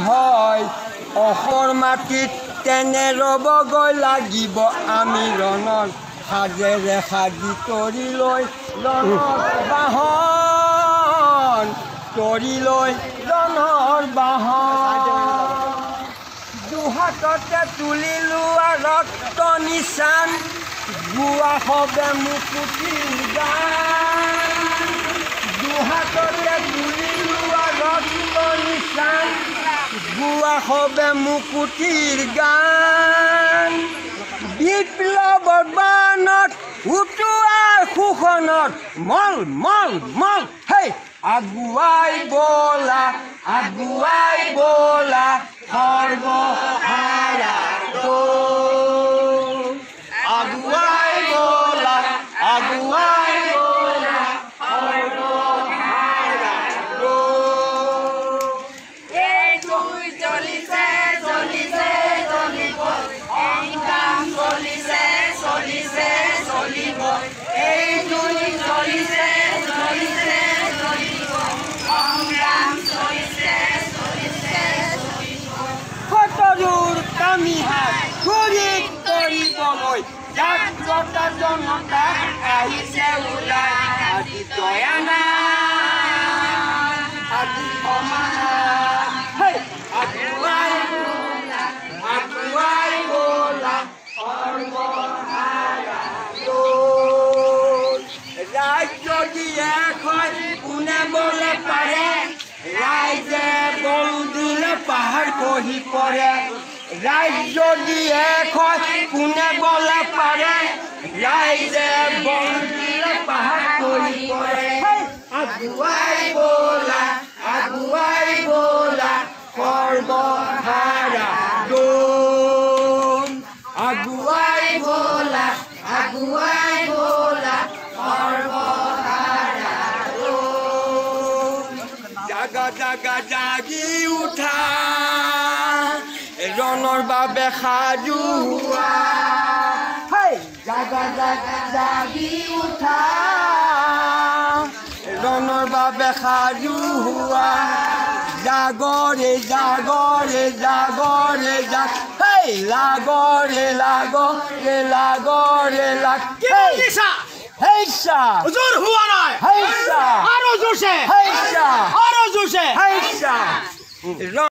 হয় অসৰ মাটিত তেনে ৰ'বগৈ লাগিব আমি ৰণৰ সাজেৰে সাজি তৰি লৈ ৰণৰ বাহন তৰি লৈ ৰণৰ বাহন দুহাততে তুলি লোৱা ৰক্ত নিচান গোৱা হবে মুকুটিৰ গান দুহাততে তুলি লোৱা ৰক্ত নিচান গোৱা হবে মুকুটিৰ গান বিপ্লৱৰ বানত উঠোৱাৰ শোষণত মল মল মল হেই আগুৱাই বলা সৰ্বহাৰা আগুৱাই বলা সৰ্বহাৰা এই জুই জ্বলিছে জ্বলিছে জ্বলিব সংগ্ৰাম চলিছে চলিছে চলিব এই জুই জ্বলিছে জ্বলিছে জ্বলিব সংগ্ৰাম চলিছে চলিছে চলিব সতৰুৰ কামি হাত ঘূৰি কৰিবলৈ জাগ্ৰত জনতা আহিছে ওলাই আজি দয়া নাই আজি সমান হেই আগুৱাই বলা সৰ্বহাৰা ৰাজ্য এক হয় কোনে বলে পাৰে ৰাইজে বল দিলে পাহাৰ খহি পৰে ৰাজ্য এক হয় কোনে বলে পাৰে ৰাইজে বল দিলে পাহাৰ খহি পৰে আগুৱাই বলা সৰ্বহাৰা আগুৱাই বলা সৰ্বহাৰা জাগা জাগা জাগি উঠা ৰণৰ বাবে সাজু হোৱা জাগা জাগা জাগি উঠা ৰণৰ বাবে সাজু হোৱা জাগৰে জাগৰে জাগৰে জাগ হেই লাগৰে লাগৰে লাগৰে লাগ হেইছা হুজুৰ হুয়া নয় হেইছা আৰো জোৰছে হেইছা আৰো জোৰছে হেইছা